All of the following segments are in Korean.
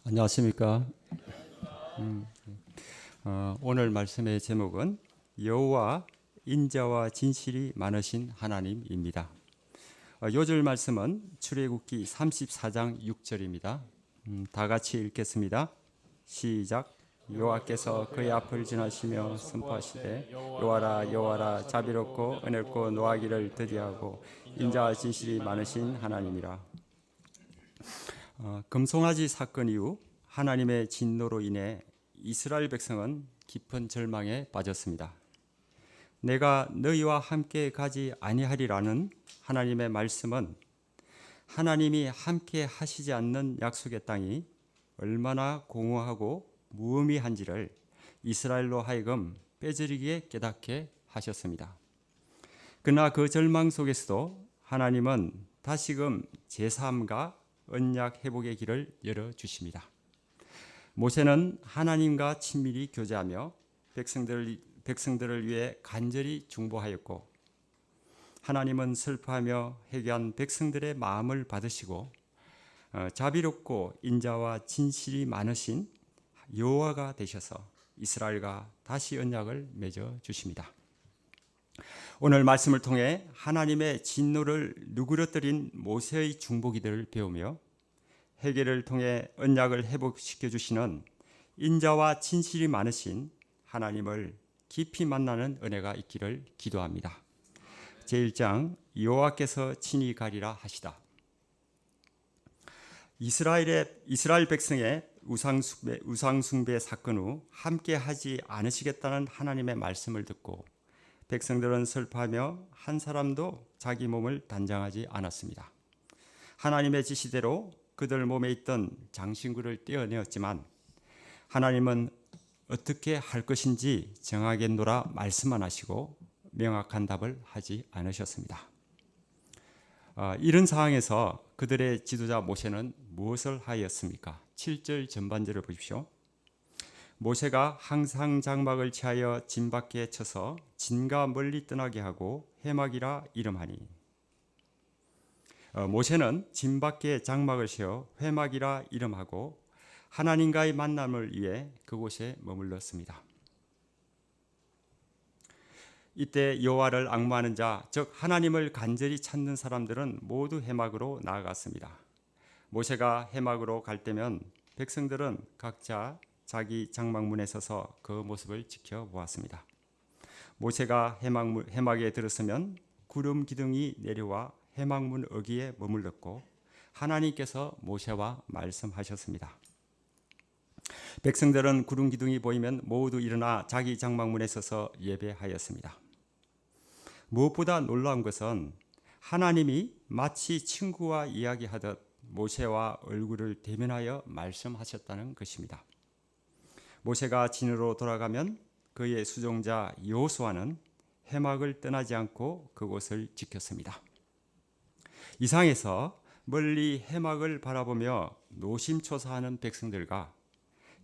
안녕하십니까. 오늘 말씀의 제목은 여호와 인자와 진실이 많으신 하나님입니다. 요절 말씀은 출애굽기 34장 6절입니다. 다 같이 읽겠습니다. 시작. 여호와께서 그의 앞을 지나시며 선포하시되 여호와라 여호와라 자비롭고 은혜롭고 노하기를 더디하고 인자와 진실이 많으신 하나님이라. 금송아지 사건 이후 하나님의 진노로 인해 이스라엘 백성은 깊은 절망에 빠졌습니다. 내가 너희와 함께 가지 아니하리라는 하나님의 말씀은 하나님이 함께 하시지 않는 약속의 땅이 얼마나 공허하고 무의미한지를 이스라엘로 하여금 빼저리게 깨닫게 하셨습니다. 그러나 그 절망 속에서도 하나님은 다시금 제3과 언약 회복의 길을 열어주십니다. 모세는 하나님과 친밀히 교제하며 백성들을 위해 간절히 중보하였고, 하나님은 슬퍼하며 회개한 백성들의 마음을 받으시고 자비롭고 인자와 진실이 많으신 여호와가 되셔서 이스라엘과 다시 언약을 맺어 주십니다. 오늘 말씀을 통해 하나님의 진노를 누그러뜨린 모세의 중보기들을 배우며 회개를 통해 언약을 회복시켜 주시는 인자와 진실이 많으신 하나님을 깊이 만나는 은혜가 있기를 기도합니다. 제1장 여호와께서 친히 가리라 하시다. 이스라엘 백성의 우상숭배 사건 후 함께 하지 않으시겠다는 하나님의 말씀을 듣고 백성들은 슬퍼하며 한 사람도 자기 몸을 단장하지 않았습니다. 하나님의 지시대로 그들 몸에 있던 장신구를 떼어내었지만 하나님은 어떻게 할 것인지 정하겠노라 말씀만 하시고 명확한 답을 하지 않으셨습니다. 이런 상황에서 그들의 지도자 모세는 무엇을 하였습니까? 7절 전반절을 보십시오. 모세가 항상 장막을 취하여 진 밖에 쳐서 진과 멀리 떠나게 하고 해막이라 이름하니. 모세는 진 밖에 장막을 세워 회막이라 이름하고 하나님과의 만남을 위해 그곳에 머물렀습니다. 이때 여호와를 앙모하는 자, 즉 하나님을 간절히 찾는 사람들은 모두 해막으로 나아갔습니다. 모세가 해막으로 갈 때면 백성들은 각자 자기 장막문에 서서 그 모습을 지켜보았습니다. 모세가 해막에 들었으면 구름 기둥이 내려와 해막문 어귀에 머물렀고 하나님께서 모세와 말씀하셨습니다. 백성들은 구름 기둥이 보이면 모두 일어나 자기 장막문에 서서 예배하였습니다. 무엇보다 놀라운 것은 하나님이 마치 친구와 이야기하듯 모세와 얼굴을 대면하여 말씀하셨다는 것입니다. 모세가 진으로 돌아가면 그의 수종자 여호수아는 해막을 떠나지 않고 그곳을 지켰습니다. 이 상에서 멀리 해막을 바라보며 노심초사하는 백성들과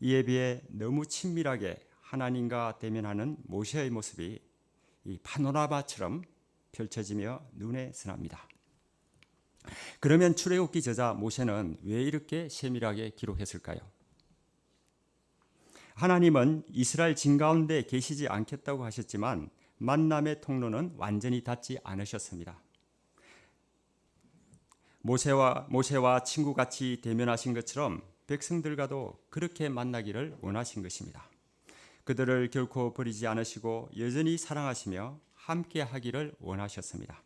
이에 비해 너무 친밀하게 하나님과 대면하는 모세의 모습이 이 파노라마처럼 펼쳐지며 눈에 선합니다. 그러면 출애굽기 저자 모세는 왜 이렇게 세밀하게 기록했을까요? 하나님은 이스라엘 진 가운데 계시지 않겠다고 하셨지만 만남의 통로는 완전히 닫지 않으셨습니다. 모세와 친구같이 대면하신 것처럼 백성들과도 그렇게 만나기를 원하신 것입니다. 그들을 결코 버리지 않으시고 여전히 사랑하시며 함께 하기를 원하셨습니다.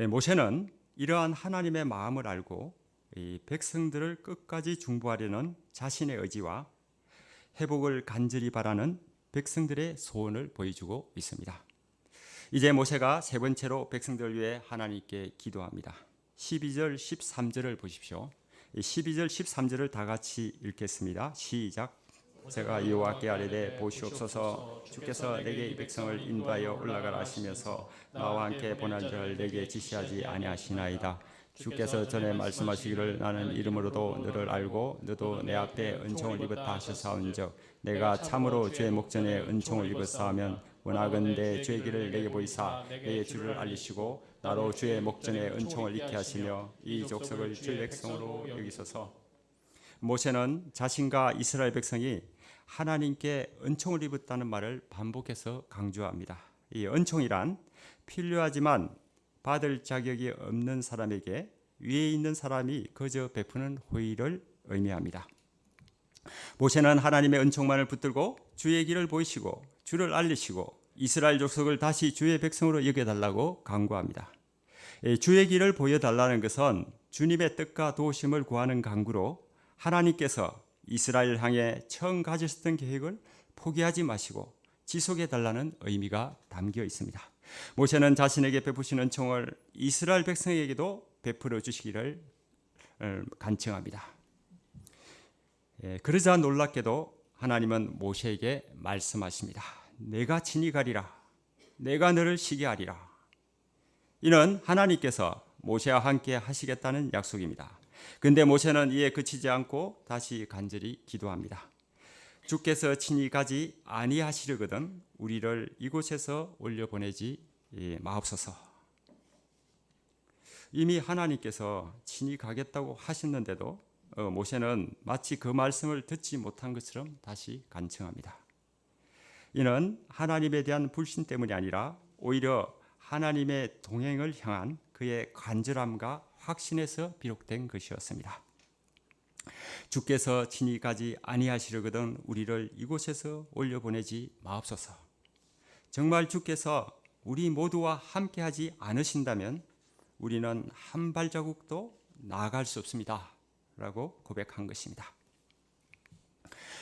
모세는 이러한 하나님의 마음을 알고 이 백성들을 끝까지 중보하려는 자신의 의지와 회복을 간절히 바라는 백성들의 소원을 보여주고 있습니다. 이제 모세가 세 번째로 백성들을 위해 하나님께 기도합니다. 12절 13절을 보십시오. 12절 13절을 다 같이 읽겠습니다. 시작. 제가 여호와께 아뢰되 보시옵소서. 주께서 내게 이 백성을 인도하여 올라가라 하시면서 나와 함께 보난자를 내게 지시하지 아니하시나이다. 주께서 전에 말씀하시기를 나는 이름으로도 너를 알고 너도 내 앞에 은총을 입었다 하셨사온즉 내가 참으로 주의 목전에 은총을 입었사하면 원하건대 주의 길을 내게 보이사 내게 주를 알리시고 나로 주의 목전에 은총을 입게 하시며 이 족속을 주의 백성으로 여기소서. 모세는 자신과 이스라엘 백성이 하나님께 은총을 입었다는 말을 반복해서 강조합니다. 이 은총이란 필요하지만 받을 자격이 없는 사람에게 위에 있는 사람이 거저 베푸는 호의를 의미합니다. 모세는 하나님의 은총만을 붙들고 주의 길을 보이시고 주를 알리시고 이스라엘 족속을 다시 주의 백성으로 여겨달라고 간구합니다. 주의 길을 보여달라는 것은 주님의 뜻과 도우심을 구하는 간구로 하나님께서 이스라엘 향해 처음 가지셨던 계획을 포기하지 마시고 지속해달라는 의미가 담겨 있습니다. 모세는 자신에게 베푸신 은총을 이스라엘 백성에게도 베풀어 주시기를 간청합니다. 그러자 놀랍게도 하나님은 모세에게 말씀하십니다. 내가 친히 가리라. 내가 너를 쉬게 하리라. 이는 하나님께서 모세와 함께 하시겠다는 약속입니다. 근데 모세는 이에 그치지 않고 다시 간절히 기도합니다. 주께서 친히 가지 아니하시려거든 우리를 이곳에서 올려보내지 마옵소서. 이미 하나님께서 친히 가겠다고 하셨는데도 모세는 마치 그 말씀을 듣지 못한 것처럼 다시 간청합니다. 이는 하나님에 대한 불신 때문이 아니라 오히려 하나님의 동행을 향한 그의 간절함과 확신에서 비롯된 것이었습니다. 주께서 친히 가지 아니하시려거든 우리를 이곳에서 올려보내지 마옵소서. 정말 주께서 우리 모두와 함께하지 않으신다면 우리는 한 발자국도 나아갈 수 없습니다. 라고 고백한 것입니다.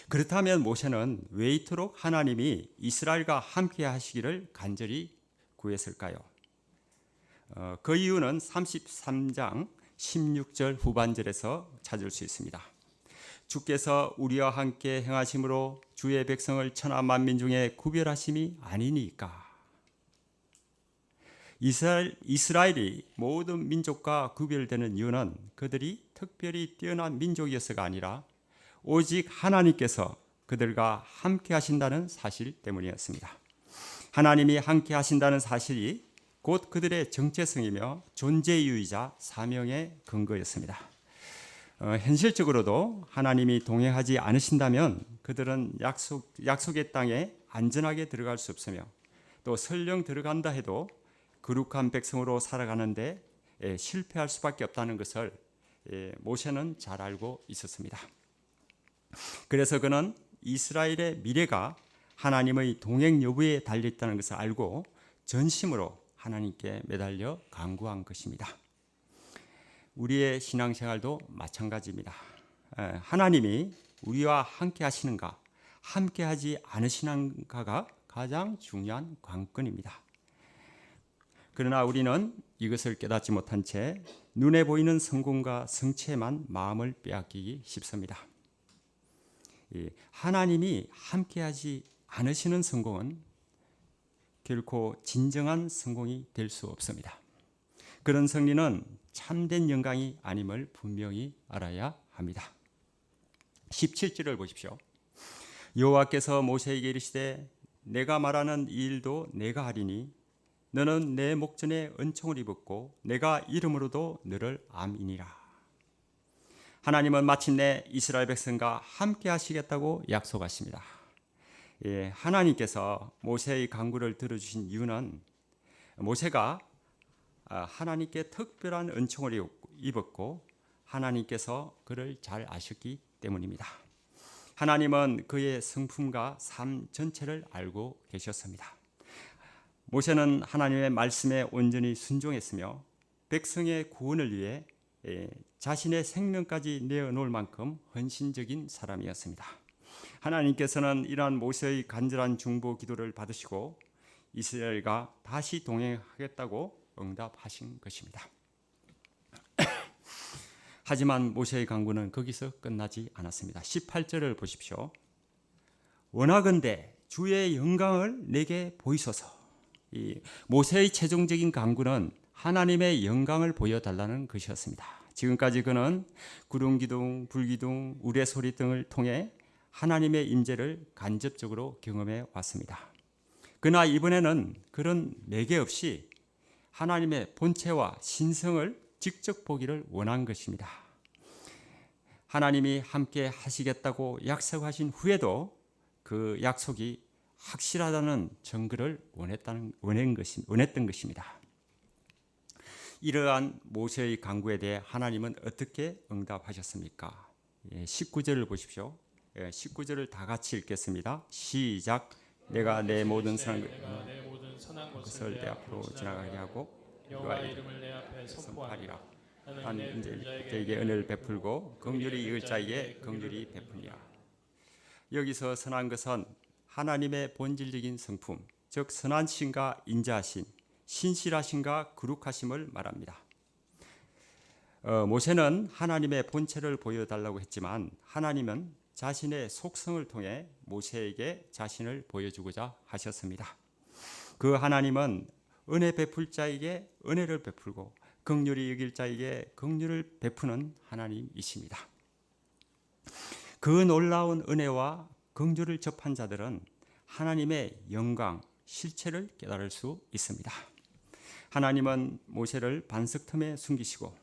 그렇다면 모세는 왜 이토록 하나님이 이스라엘과 함께 하시기를 간절히 구했을까요? 그 이유는 33장 16절 후반절에서 찾을 수 있습니다. 주께서 우리와 함께 행하심으로 주의 백성을 천하 만민 중에 구별하심이 아니니까. 이스라엘이 모든 민족과 구별되는 이유는 그들이 특별히 뛰어난 민족이어서가 아니라 오직 하나님께서 그들과 함께 하신다는 사실 때문이었습니다. 하나님이 함께 하신다는 사실이 곧 그들의 정체성이며 존재 이유이자 사명의 근거였습니다. 현실적으로도 하나님이 동행하지 않으신다면 그들은 약속의 땅에 안전하게 들어갈 수 없으며 또 설령 들어간다 해도 거룩한 백성으로 살아가는데 실패할 수밖에 없다는 것을 모세는 잘 알고 있었습니다. 그래서 그는 이스라엘의 미래가 하나님의 동행 여부에 달려있다는 것을 알고 전심으로 하나님께 매달려 간구한 것입니다. 우리의 신앙생활도 마찬가지입니다. 하나님이 우리와 함께 하시는가, 함께 하지 않으시는가가 가장 중요한 관건입니다. 그러나 우리는 이것을 깨닫지 못한 채 눈에 보이는 성공과 성취에만 마음을 빼앗기기 쉽습니다. 하나님이 함께하지 않으시는 성공은 결코 진정한 성공이 될 수 없습니다. 그런 승리는 참된 영광이 아님을 분명히 알아야 합니다. 17절을 보십시오. 여호와께서 모세에게 이르시되 내가 말하는 이 일도 내가 하리니 너는 내 목전에 은총을 입었고 내가 이름으로도 너를 암이니라. 하나님은 마침내 이스라엘 백성과 함께 하시겠다고 약속하십니다. 하나님께서 모세의 간구를 들어주신 이유는 모세가 하나님께 특별한 은총을 입었고 하나님께서 그를 잘 아셨기 때문입니다. 하나님은 그의 성품과 삶 전체를 알고 계셨습니다. 모세는 하나님의 말씀에 온전히 순종했으며 백성의 구원을 위해 자신의 생명까지 내어놓을 만큼 헌신적인 사람이었습니다. 하나님께서는 이러한 모세의 간절한 중보 기도를 받으시고 이스라엘과 다시 동행하겠다고 응답하신 것입니다. 하지만 모세의 간구는 거기서 끝나지 않았습니다. 18절을 보십시오. 원하건대 주의 영광을 내게 보이소서. 이 모세의 최종적인 간구는 하나님의 영광을 보여달라는 것이었습니다. 지금까지 그는 구름 기둥, 불 기둥, 우레소리 등을 통해 하나님의 임재를 간접적으로 경험해 왔습니다. 그러나 이번에는 그런 매개 없이 하나님의 본체와 신성을 직접 보기를 원한 것입니다. 하나님이 함께 하시겠다고 약속하신 후에도 그 약속이 확실하다는 증거를 원했던 것입니다. 이러한 모세의 간구에 대해 하나님은 어떻게 응답하셨습니까? 19절을 보십시오. 19절을 다 같이 읽겠습니다. 시작. 내가 내 모든 선한 것을 내 앞으로 지나가게 하고 여호와의 이름을 내 앞에 선포하리라. 나는 이제 은혜를 베풀고 긍휼히 이을 자에게 긍휼히 베푸니라. 여기서 선한 것은 하나님의 본질적인 성품, 즉 선하심과 인자하심, 신실하심과 거룩하심을 말합니다. 모세는 하나님의 본체를 보여달라고 했지만 하나님은 자신의 속성을 통해 모세에게 자신을 보여주고자 하셨습니다. 그 하나님은 은혜 베풀 자에게 은혜를 베풀고 긍휼히 여길 자에게 긍휼을 베푸는 하나님이십니다. 그 놀라운 은혜와 긍휼을 접한 자들은 하나님의 영광, 실체를 깨달을 수 있습니다. 하나님은 모세를 반석 틈에 숨기시고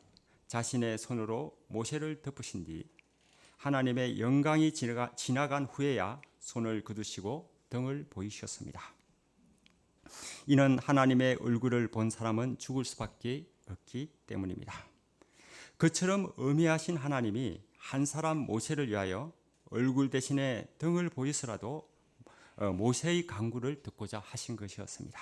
자신의 손으로 모세를 덮으신 뒤 하나님의 영광이 지나간 후에야 손을 거두시고 등을 보이셨습니다. 이는 하나님의 얼굴을 본 사람은 죽을 수밖에 없기 때문입니다. 그처럼 의미하신 하나님이 한 사람 모세를 위하여 얼굴 대신에 등을 보이서라도 모세의 간구를 듣고자 하신 것이었습니다.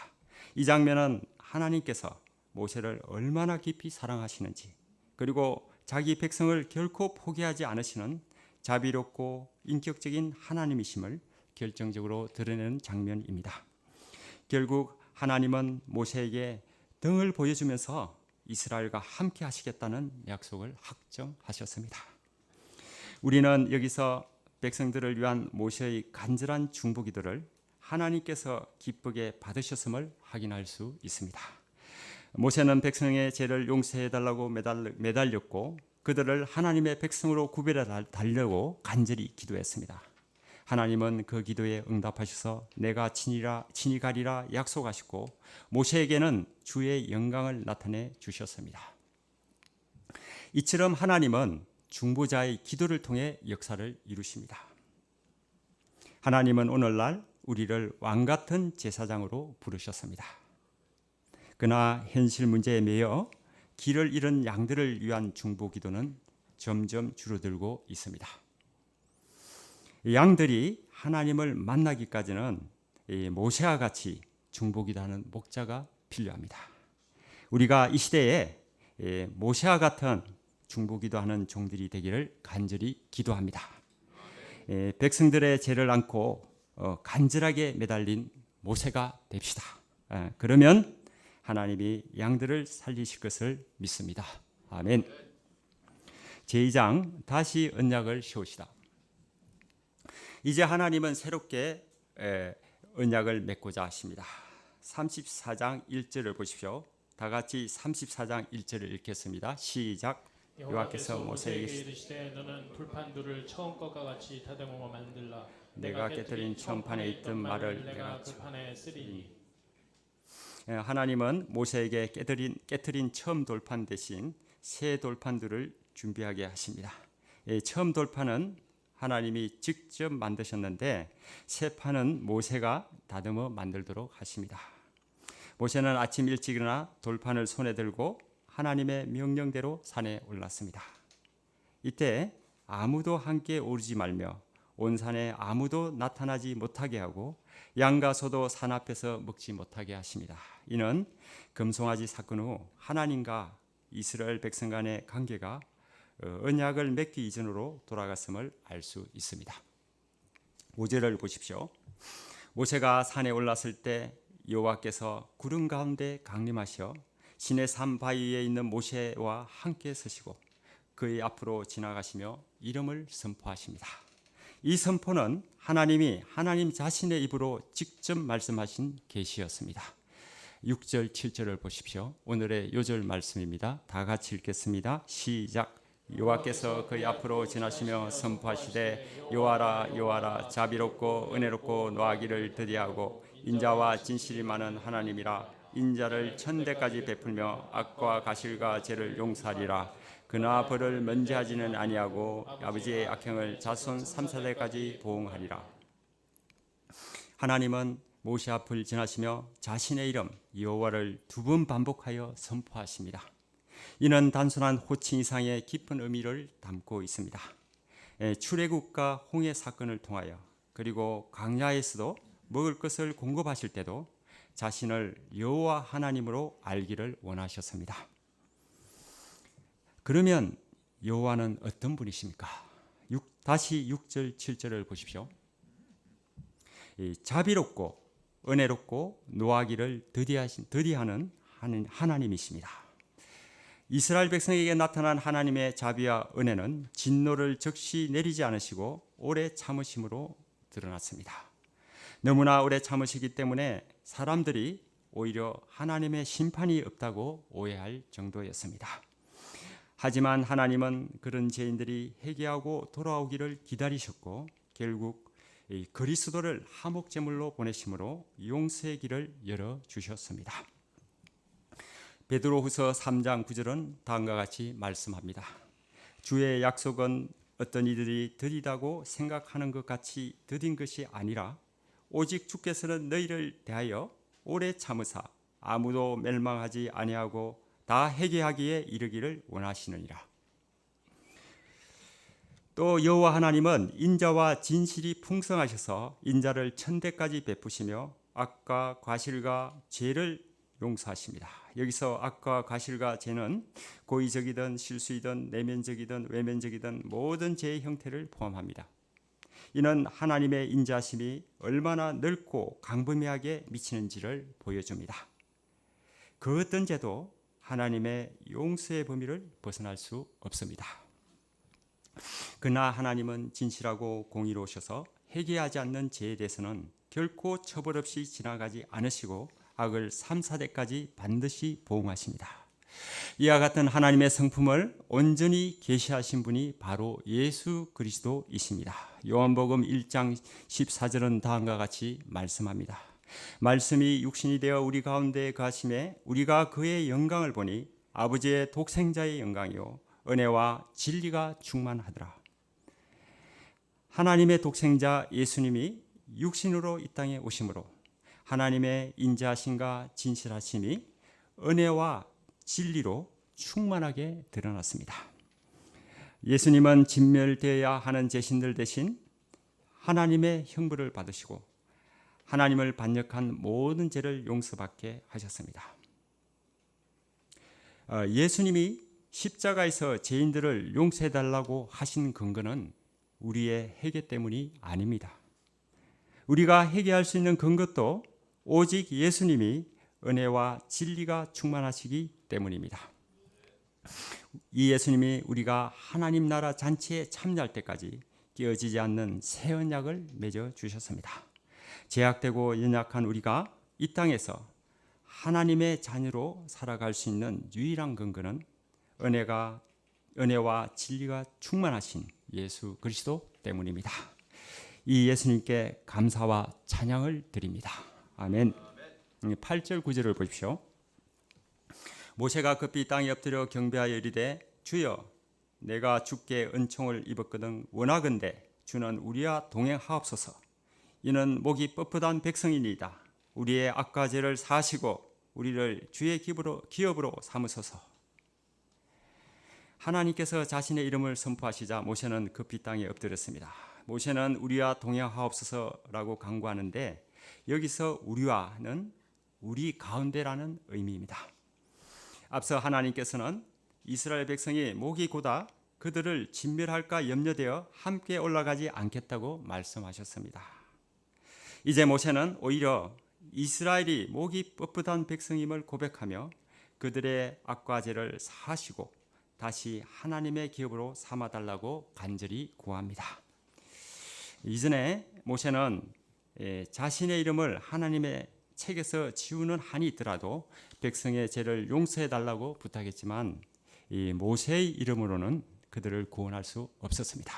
이 장면은 하나님께서 모세를 얼마나 깊이 사랑하시는지, 그리고 자기 백성을 결코 포기하지 않으시는 자비롭고 인격적인 하나님이심을 결정적으로 드러내는 장면입니다. 결국 하나님은 모세에게 등을 보여주면서 이스라엘과 함께 하시겠다는 약속을 확정하셨습니다. 우리는 여기서 백성들을 위한 모세의 간절한 중보기도를 하나님께서 기쁘게 받으셨음을 확인할 수 있습니다. 모세는 백성의 죄를 용서해달라고 매달렸고 그들을 하나님의 백성으로 구별해 달라고 간절히 기도했습니다. 하나님은 그 기도에 응답하셔서 내가 친히 가리라 약속하시고 모세에게는 주의 영광을 나타내 주셨습니다. 이처럼 하나님은 중보자의 기도를 통해 역사를 이루십니다. 하나님은 오늘날 우리를 왕같은 제사장으로 부르셨습니다. 그러나 현실 문제에 매여 길을 잃은 양들을 위한 중보기도는 점점 줄어들고 있습니다. 양들이 하나님을 만나기까지는 모세와 같이 중보기도하는 목자가 필요합니다. 우리가 이 시대에 모세와 같은 중보기도하는 종들이 되기를 간절히 기도합니다. 백성들의 죄를 안고 간절하게 매달린 모세가 됩시다. 그러면 하나님이 양들을 살리실 것을 믿습니다. 아멘. 제2장 다시 언약을 세우시다. 이제 하나님은 새롭게 언약을 맺고자 하십니다. 34장 1절을 보십시오. 다 같이 34장 1절을 읽겠습니다. 시작. 여호와께서 모세에게 이르시되 너는 불판들을 처음 것과 같이 다듬어 만들라. 내가 깨뜨린 처음 판에 있던 말을 내가 그 판에 쓰리니. 하나님은 모세에게 깨뜨린 처음 돌판 대신 새 돌판들을 준비하게 하십니다. 처음 돌판은 하나님이 직접 만드셨는데 새 판은 모세가 다듬어 만들도록 하십니다. 모세는 아침 일찍 일어나 돌판을 손에 들고 하나님의 명령대로 산에 올랐습니다. 이때 아무도 함께 오르지 말며 온 산에 아무도 나타나지 못하게 하고 양과 소도 산 앞에서 먹지 못하게 하십니다. 이는 금송아지 사건 후 하나님과 이스라엘 백성 간의 관계가 언약을 맺기 이전으로 돌아갔음을 알 수 있습니다. 5절을 보십시오. 모세가 산에 올랐을 때 여호와께서 구름 가운데 강림하셔 시내 산 바위에 있는 모세와 함께 서시고 그의 앞으로 지나가시며 이름을 선포하십니다. 이 선포는 하나님이 하나님 자신의 입으로 직접 말씀하신 계시였습니다. 6절, 7절을 보십시오. 오늘의 요절 말씀입니다. 다 같이 읽겠습니다. 시작. 여호와께서 그의 앞으로 지나시며 선포하시되 여호와라 여호와라 자비롭고 은혜롭고 노하기를 더디하고 인자와 진실이 많은 하나님이라. 인자를 천대까지 베풀며 악과 가실과 죄를 용서하리라. 그나 벌을 면제하지는 아니하고 아버지의 악행을 자손 3, 4대까지 보응하리라. 하나님은 모세 앞을 지나시며 자신의 이름 여호와를 2번 반복하여 선포하십니다. 이는 단순한 호칭 이상의 깊은 의미를 담고 있습니다. 출애굽과 홍해 사건을 통하여 그리고 광야에서도 먹을 것을 공급하실 때도 자신을 여호와 하나님으로 알기를 원하셨습니다. 그러면 여호와는 어떤 분이십니까? 다시 6절 7절을 보십시오. 자비롭고 은혜롭고 노하기를 더디하는 하나님이십니다. 이스라엘 백성에게 나타난 하나님의 자비와 은혜는 진노를 즉시 내리지 않으시고 오래 참으심으로 드러났습니다. 너무나 오래 참으시기 때문에 사람들이 오히려 하나님의 심판이 없다고 오해할 정도였습니다. 하지만 하나님은 그런 죄인들이 회개하고 돌아오기를 기다리셨고 결국 그리스도를 화목제물로 보내심으로 용서의 길을 열어주셨습니다. 베드로후서 3장 9절은 다음과 같이 말씀합니다. 주의 약속은 어떤 이들이 더디다고 생각하는 것 같이 더딘 것이 아니라 오직 주께서는 너희를 대하여 오래 참으사 아무도 멸망하지 아니하고 다 회개하기에 이르기를 원하시느니라. 또 여호와 하나님은 인자와 진실이 풍성하셔서 인자를 천대까지 베푸시며 악과 과실과 죄를 용서하십니다. 여기서 악과 과실과 죄는 고의적이든 실수이든 내면적이든 외면적이든 모든 죄의 형태를 포함합니다. 이는 하나님의 인자심이 얼마나 넓고 광범위하게 미치는지를 보여줍니다. 그 어떤 죄도 하나님의 용서의 범위를 벗어날 수 없습니다. 그러나 하나님은 진실하고 공의로우셔서 회개하지 않는 죄에 대해서는 결코 처벌 없이 지나가지 않으시고 악을 3, 4대까지 반드시 보응하십니다. 이와 같은 하나님의 성품을 온전히 계시하신 분이 바로 예수 그리스도이십니다. 요한복음 1장 14절은 다음과 같이 말씀합니다. 말씀이 육신이 되어 우리 가운데 거하심에 우리가 그의 영광을 보니 아버지의 독생자의 영광이요 은혜와 진리가 충만하더라. 하나님의 독생자 예수님이 육신으로 이 땅에 오심으로 하나님의 인자하심과 진실하심이 은혜와 진리로 충만하게 드러났습니다. 예수님은 진멸되어야 하는 죄신들 대신 하나님의 형벌을 받으시고 하나님을 반역한 모든 죄를 용서받게 하셨습니다. 예수님이 십자가에서 죄인들을 용서해달라고 하신 근거는 우리의 회개 때문이 아닙니다. 우리가 회개할 수 있는 근거도 오직 예수님이 은혜와 진리가 충만하시기 때문입니다. 이 예수님이 우리가 하나님 나라 잔치에 참여할 때까지 깨어지지 않는 새 언약을 맺어 주셨습니다. 제약되고 연약한 우리가 이 땅에서 하나님의 자녀로 살아갈 수 있는 유일한 근거는 은혜와 진리가 충만하신 예수 그리스도 때문입니다. 이 예수님께 감사와 찬양을 드립니다. 아멘. 8절 9절을 보십시오. 모세가 급히 땅에 엎드려 경배하여 이르되 주여 내가 주께 은총을 입었거든 원하건대 주는 우리와 동행하옵소서. 이는 목이 뻣뻣한 백성이니이다. 우리의 악과 죄를 사하시고 우리를 주의 기업으로 삼으소서. 하나님께서 자신의 이름을 선포하시자 모세는 급히 땅에 엎드렸습니다. 모세는 우리와 동행하옵소서라고 간구하는데 여기서 우리와는 우리 가운데라는 의미입니다. 앞서 하나님께서는 이스라엘 백성이 목이 고다 그들을 진멸할까 염려되어 함께 올라가지 않겠다고 말씀하셨습니다. 이제 모세는 오히려 이스라엘이 목이 뻣뻣한 백성임을 고백하며 그들의 악과 죄를 사하시고 다시 하나님의 기업으로 삼아달라고 간절히 구합니다. 이전에 모세는 자신의 이름을 하나님의 책에서 지우는 한이 있더라도 백성의 죄를 용서해달라고 부탁했지만 이 모세의 이름으로는 그들을 구원할 수 없었습니다.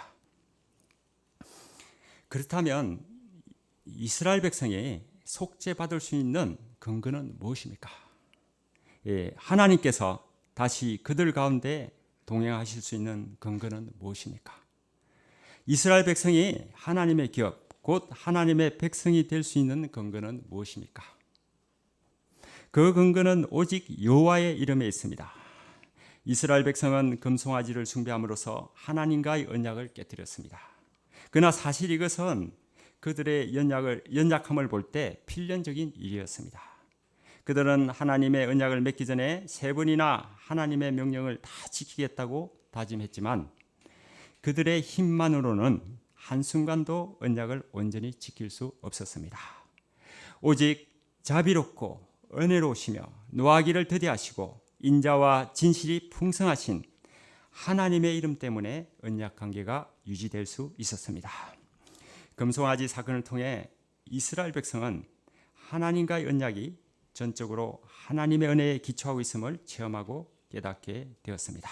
그렇다면 이스라엘 백성이 속죄받을 수 있는 근거는 무엇입니까? 하나님께서 다시 그들 가운데 동행하실 수 있는 근거는 무엇입니까? 이스라엘 백성이 하나님의 기업, 곧 하나님의 백성이 될 수 있는 근거는 무엇입니까? 그 근거는 오직 여호와의 이름에 있습니다. 이스라엘 백성은 금송아지를 숭배함으로써 하나님과의 언약을 깨뜨렸습니다. 그러나 사실 이것은 그들의 연약함을 볼 때 필연적인 일이었습니다. 그들은 하나님의 언약을 맺기 전에 3번이나 하나님의 명령을 다 지키겠다고 다짐했지만 그들의 힘만으로는 한순간도 언약을 온전히 지킬 수 없었습니다. 오직 자비롭고 은혜로우시며 노하기를 더디하시고 인자와 진실이 풍성하신 하나님의 이름 때문에 언약 관계가 유지될 수 있었습니다. 금송아지 사건을 통해 이스라엘 백성은 하나님과의 언약이 전적으로 하나님의 은혜에 기초하고 있음을 체험하고 깨닫게 되었습니다.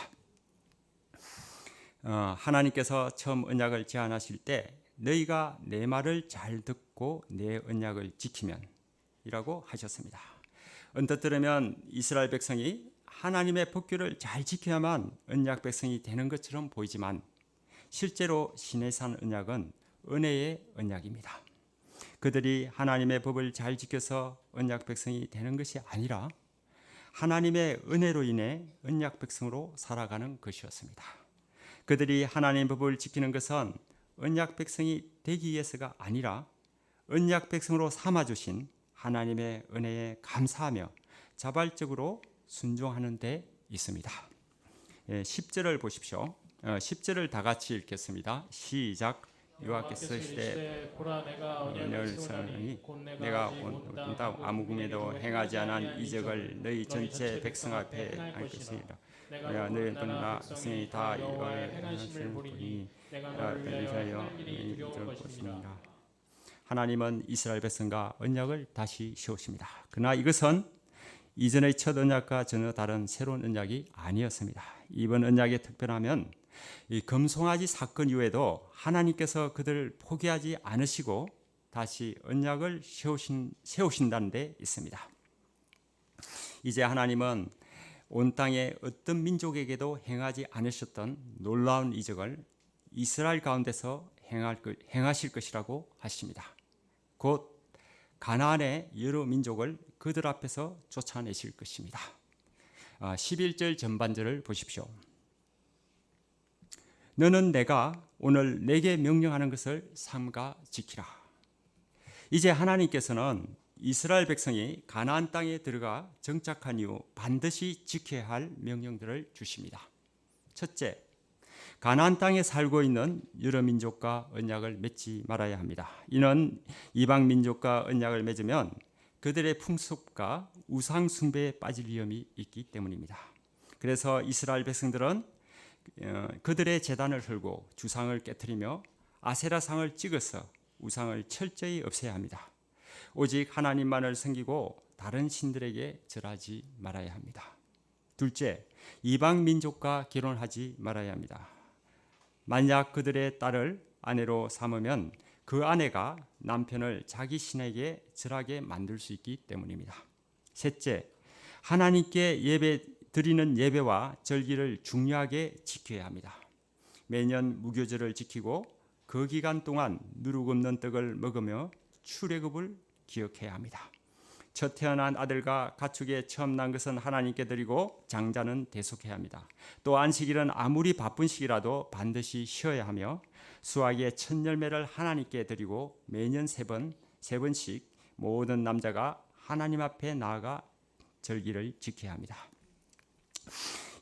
하나님께서 처음 언약을 제안하실 때 너희가 내 말을 잘 듣고 내 언약을 지키면 이라고 하셨습니다. 언뜻 들으면 이스라엘 백성이 하나님의 법규를 잘 지켜야만 언약 백성이 되는 것처럼 보이지만 실제로 시내산 언약은 은혜의 언약입니다. 그들이 하나님의 법을 잘 지켜서 언약 백성이 되는 것이 아니라 하나님의 은혜로 인해 언약 백성으로 살아가는 것이었습니다. 그들이 하나님의 법을 지키는 것은 언약 백성이 되기 위해서가 아니라 언약 백성으로 삼아주신 하나님의 은혜에 감사하며 자발적으로 순종하는 데 있습니다. 10절을 보십시오. 10절을 다 같이 읽겠습니다. 시작. 여호와께서 이르시되 보라 내가 언약을 세우나니 내가 온다 아무 궁에도 행하지 않은 이적을 너희 전체 백성 앞에 할 것이니라. 내가 너희 분나 백성이 다 이걸 행하심을 보리니 내가 너를 위하여 이끌 것입니다. 하나님은 이스라엘 백성과 언약을 다시 세우십니다. 그러나 이것은 이전의 첫 언약과 전혀 다른 새로운 언약이 아니었습니다. 이번 언약의 특별함은 이 금송아지 사건 이후에도 하나님께서 그들을 포기하지 않으시고 다시 언약을 세우신다는 데 있습니다. 이제 하나님은 온 땅의 어떤 민족에게도 행하지 않으셨던 놀라운 이적을 이스라엘 가운데서 행하실 것이라고 하십니다. 곧 가나안의 여러 민족을 그들 앞에서 쫓아내실 것입니다. 11절 전반절을 보십시오. 너는 내가 오늘 내게 명령하는 것을 삼가 지키라. 이제 하나님께서는 이스라엘 백성이 가나안 땅에 들어가 정착한 이후 반드시 지켜야 할 명령들을 주십니다. 첫째, 가나안 땅에 살고 있는 여러 민족과 언약을 맺지 말아야 합니다. 이는 이방 민족과 언약을 맺으면 그들의 풍습과 우상 숭배에 빠질 위험이 있기 때문입니다. 그래서 이스라엘 백성들은 그들의 제단을 헐고 주상을 깨뜨리며 아세라상을 찍어서 우상을 철저히 없애야 합니다. 오직 하나님만을 섬기고 다른 신들에게 절하지 말아야 합니다. 둘째, 이방 민족과 결혼하지 말아야 합니다. 만약 그들의 딸을 아내로 삼으면 그 아내가 남편을 자기 신에게 절하게 만들 수 있기 때문입니다. 셋째, 하나님께 드리는 예배와 절기를 중요하게 지켜야 합니다. 매년 무교절을 지키고 그 기간 동안 누룩 없는 떡을 먹으며 출애굽을 기억해야 합니다. 첫 태어난 아들과 가축에 처음 난 것은 하나님께 드리고 장자는 대속해야 합니다. 또 안식일은 아무리 바쁜 시기라도 반드시 쉬어야 하며 수확의 첫 열매를 하나님께 드리고 매년 세 번씩 모든 남자가 하나님 앞에 나아가 절기를 지켜야 합니다.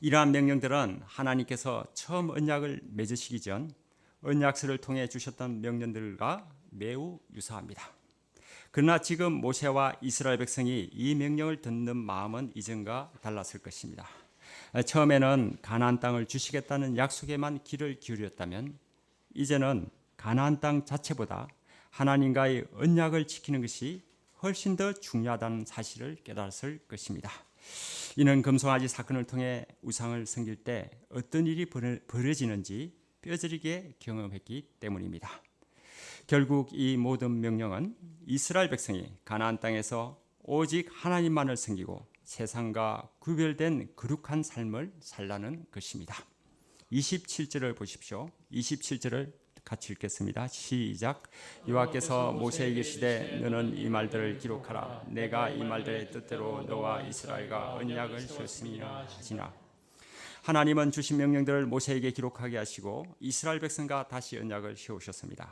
이러한 명령들은 하나님께서 처음 언약을 맺으시기 전 언약서를 통해 주셨던 명령들과 매우 유사합니다. 그러나 지금 모세와 이스라엘 백성이 이 명령을 듣는 마음은 이전과 달랐을 것입니다. 처음에는 가나안 땅을 주시겠다는 약속에만 귀를 기울였다면 이제는 가나안 땅 자체보다 하나님과의 언약을 지키는 것이 훨씬 더 중요하다는 사실을 깨달았을 것입니다. 이는 금송아지 사건을 통해 우상을 섬길 때 어떤 일이 벌어지는지 뼈저리게 경험했기 때문입니다. 결국 이 모든 명령은 이스라엘 백성이 가나안 땅에서 오직 하나님만을 섬기고 세상과 구별된 거룩한 삶을 살라는 것입니다. 27절을 보십시오. 27절을 같이 읽겠습니다. 시작. 여호와께서 모세에게 이르시되 너는 이 말들을 기록하라. 내가 이 말들의 뜻대로 너와 이스라엘과 언약을 세웠으니라 하시나. 하나님은 주신 명령들을 모세에게 기록하게 하시고 이스라엘 백성과 다시 언약을 세우셨습니다.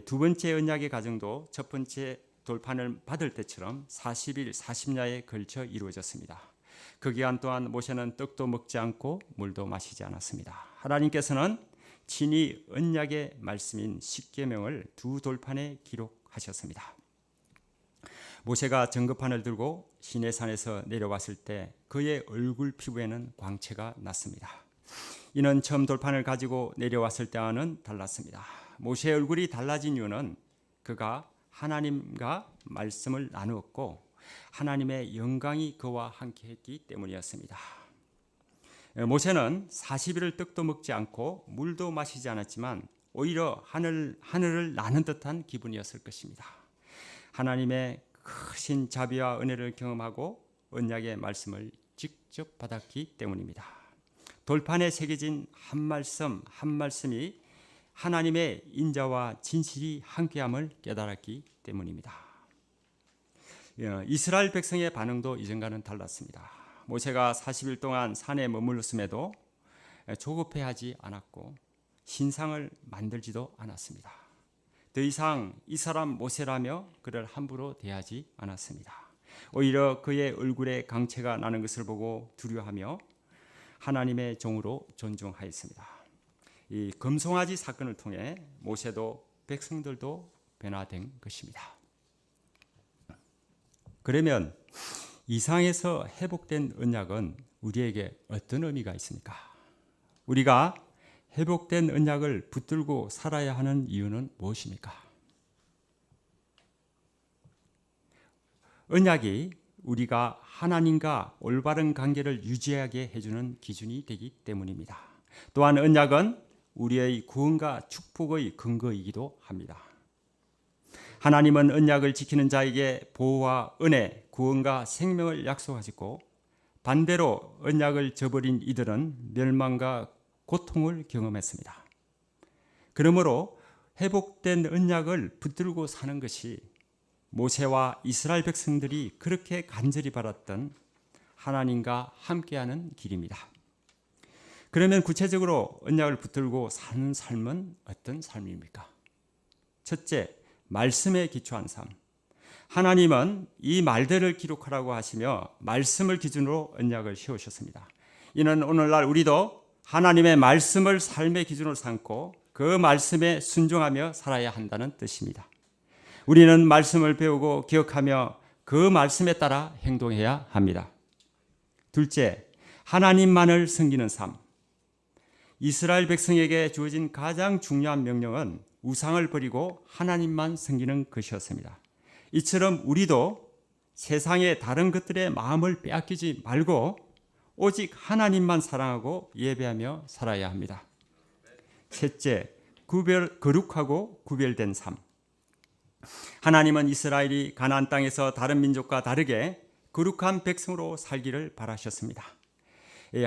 두 번째 언약의 과정도 첫 번째 돌판을 받을 때처럼 40일 40야에 걸쳐 이루어졌습니다. 그 기간 동안 모세는 떡도 먹지 않고 물도 마시지 않았습니다. 하나님께서는 친히 언약의 말씀인 십계명을 두 돌판에 기록하셨습니다. 모세가 증거판을 들고 시내산에서 내려왔을 때 그의 얼굴 피부에는 광채가 났습니다. 이는 처음 돌판을 가지고 내려왔을 때와는 달랐습니다. 모세의 얼굴이 달라진 이유는 그가 하나님과 말씀을 나누었고 하나님의 영광이 그와 함께했기 때문이었습니다. 모세는 40일을 떡도 먹지 않고 물도 마시지 않았지만 오히려 하늘을 나는 듯한 기분이었을 것입니다. 하나님의 크신 자비와 은혜를 경험하고 언약의 말씀을 직접 받았기 때문입니다. 돌판에 새겨진 한 말씀 한 말씀이 하나님의 인자와 진실이 함께함을 깨달았기 때문입니다. 이스라엘 백성의 반응도 이전과는 달랐습니다. 모세가 40일 동안 산에 머물렀음에도 조급해하지 않았고 신상을 만들지도 않았습니다. 더 이상 이 사람 모세라며 그를 함부로 대하지 않았습니다. 오히려 그의 얼굴에 광채가 나는 것을 보고 두려워하며 하나님의 종으로 존중하였습니다. 이 금송아지 사건을 통해 모세도 백성들도 변화된 것입니다. 그러면 이상에서 회복된 언약은 우리에게 어떤 의미가 있습니까? 우리가 회복된 언약을 붙들고 살아야 하는 이유는 무엇입니까? 언약이 우리가 하나님과 올바른 관계를 유지하게 해주는 기준이 되기 때문입니다. 또한 언약은 우리의 구원과 축복의 근거이기도 합니다. 하나님은 언약을 지키는 자에게 보호와 은혜, 구원과 생명을 약속하시고 반대로 언약을 저버린 이들은 멸망과 고통을 경험했습니다. 그러므로 회복된 언약을 붙들고 사는 것이 모세와 이스라엘 백성들이 그렇게 간절히 바랐던 하나님과 함께하는 길입니다. 그러면 구체적으로 언약을 붙들고 사는 삶은 어떤 삶입니까? 첫째, 말씀에 기초한 삶. 하나님은 이 말들을 기록하라고 하시며 말씀을 기준으로 언약을 세우셨습니다. 이는 오늘날 우리도 하나님의 말씀을 삶의 기준으로 삼고 그 말씀에 순종하며 살아야 한다는 뜻입니다. 우리는 말씀을 배우고 기억하며 그 말씀에 따라 행동해야 합니다. 둘째, 하나님만을 섬기는 삶. 이스라엘 백성에게 주어진 가장 중요한 명령은 우상을 버리고 하나님만 섬기는 것이었습니다. 이처럼 우리도 세상의 다른 것들의 마음을 빼앗기지 말고 오직 하나님만 사랑하고 예배하며 살아야 합니다. 셋째, 거룩하고 구별된 삶. 하나님은 이스라엘이 가나안 땅에서 다른 민족과 다르게 거룩한 백성으로 살기를 바라셨습니다.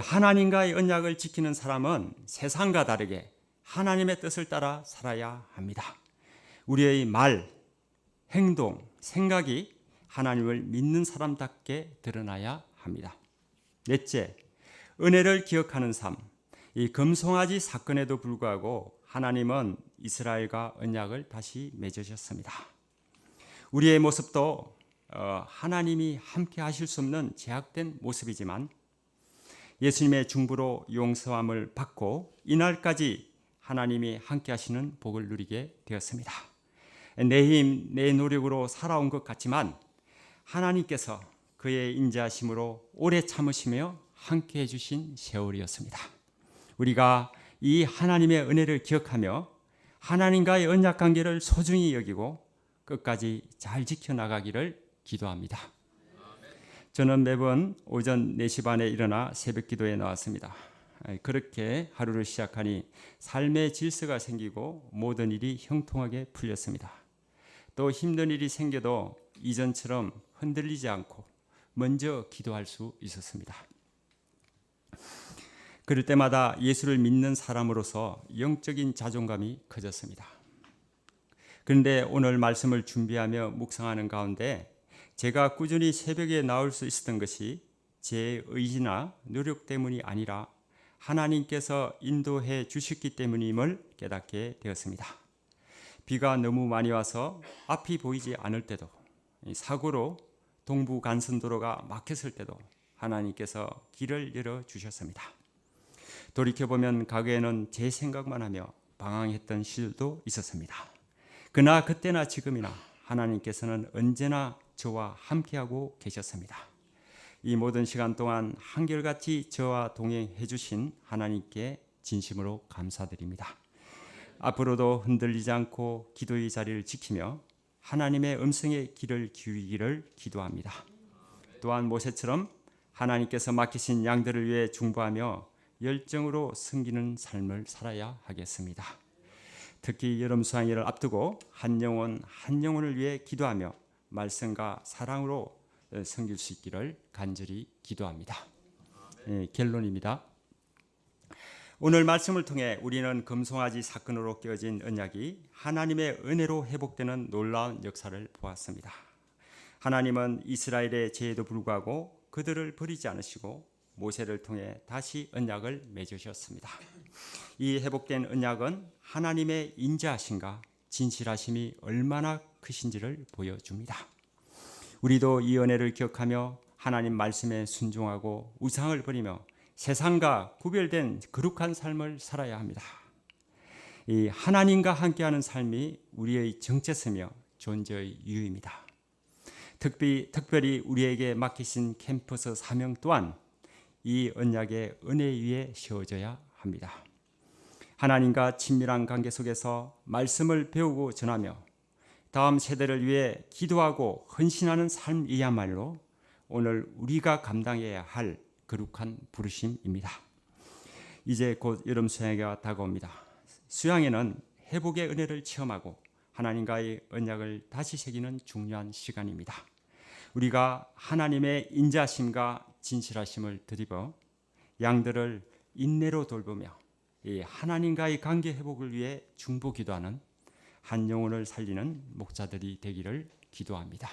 하나님과의 언약을 지키는 사람은 세상과 다르게 하나님의 뜻을 따라 살아야 합니다. 우리의 말, 행동, 생각이 하나님을 믿는 사람답게 드러나야 합니다. 넷째, 은혜를 기억하는 삶. 이 금송아지 사건에도 불구하고 하나님은 이스라엘과 언약을 다시 맺으셨습니다. 우리의 모습도 하나님이 함께 하실 수 없는 제약된 모습이지만 예수님의 중보로 용서함을 받고 이날까지 하나님이 함께 하시는 복을 누리게 되었습니다. 내 힘, 내 노력으로 살아온 것 같지만 하나님께서 그의 인자하심으로 오래 참으시며 함께 해주신 세월이었습니다. 우리가 이 하나님의 은혜를 기억하며 하나님과의 언약 관계를 소중히 여기고 끝까지 잘 지켜나가기를 기도합니다. 저는 매번 오전 4시 반에 일어나 새벽 기도에 나왔습니다. 그렇게 하루를 시작하니 삶의 질서가 생기고 모든 일이 형통하게 풀렸습니다. 또 힘든 일이 생겨도 이전처럼 흔들리지 않고 먼저 기도할 수 있었습니다. 그럴 때마다 예수를 믿는 사람으로서 영적인 자존감이 커졌습니다. 그런데 오늘 말씀을 준비하며 묵상하는 가운데 제가 꾸준히 새벽에 나올 수 있었던 것이 제 의지나 노력 때문이 아니라 하나님께서 인도해 주셨기 때문임을 깨닫게 되었습니다. 비가 너무 많이 와서 앞이 보이지 않을 때도, 사고로 동부 간선도로가 막혔을 때도 하나님께서 길을 열어 주셨습니다. 돌이켜보면 과거에는 제 생각만 하며 방황했던 시절도 있었습니다. 그러나 그때나 지금이나 하나님께서는 언제나 저와 함께하고 계셨습니다. 이 모든 시간 동안 한결같이 저와 동행해 주신 하나님께 진심으로 감사드립니다. 앞으로도 흔들리지 않고 기도의 자리를 지키며 하나님의 음성에 귀를 기울이기를 기도합니다. 또한 모세처럼 하나님께서 맡기신 양들을 위해 중보하며 열정으로 섬기는 삶을 살아야 하겠습니다. 특히 여름 수양일을 앞두고 한 영혼을 위해 기도하며 말씀과 사랑으로 섬길 수 있기를 간절히 기도합니다. 결론입니다. 오늘 말씀을 통해 우리는 금송아지 사건으로 깨어진 언약이 하나님의 은혜로 회복되는 놀라운 역사를 보았습니다. 하나님은 이스라엘의 죄에도 불구하고 그들을 버리지 않으시고 모세를 통해 다시 언약을 맺으셨습니다. 이 회복된 언약은 하나님의 인자하심과 진실하심이 얼마나 크신지를 보여줍니다. 우리도 이 은혜를 기억하며 하나님 말씀에 순종하고 우상을 버리며 세상과 구별된 거룩한 삶을 살아야 합니다. 이 하나님과 함께하는 삶이 우리의 정체성이며 존재의 이유입니다. 특별히 우리에게 맡기신 캠퍼스 사명 또한 이 언약의 은혜 위에 세워져야 합니다. 하나님과 친밀한 관계 속에서 말씀을 배우고 전하며 다음 세대를 위해 기도하고 헌신하는 삶이야말로 오늘 우리가 감당해야 할 거룩한 부르심입니다. 이제 곧 여름 수양회가 다가옵니다. 수양회는 회복의 은혜를 체험하고 하나님과의 언약을 다시 새기는 중요한 시간입니다. 우리가 하나님의 인자심과 진실하심을 드리고 양들을 인내로 돌보며 이 하나님과의 관계 회복을 위해 중보 기도하는 한 영혼을 살리는 목자들이 되기를 기도합니다.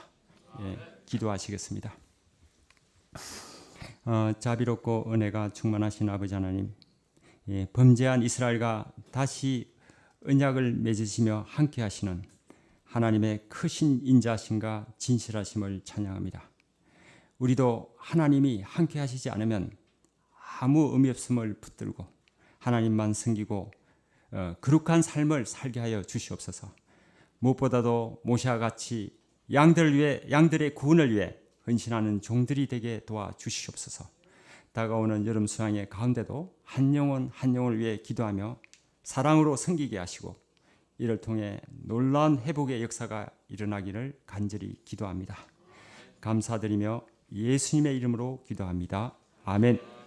기도하시겠습니다. 자비롭고 은혜가 충만하신 아버지 하나님, 범죄한 이스라엘과 다시 언약을 맺으시며 함께 하시는 하나님의 크신 인자심과 진실하심을 찬양합니다. 우리도 하나님이 함께 하시지 않으면 아무 의미 없음을 붙들고 하나님만 섬기고 거룩한 삶을 살게 하여 주시옵소서. 무엇보다도 모세와 같이 양들의 구원을 위해 헌신하는 종들이 되게 도와주시옵소서. 다가오는 여름 수양의 가운데도 한 영혼을 위해 기도하며 사랑으로 섬기게 하시고 이를 통해 놀라운 회복의 역사가 일어나기를 간절히 기도합니다. 감사드리며 예수님의 이름으로 기도합니다. 아멘.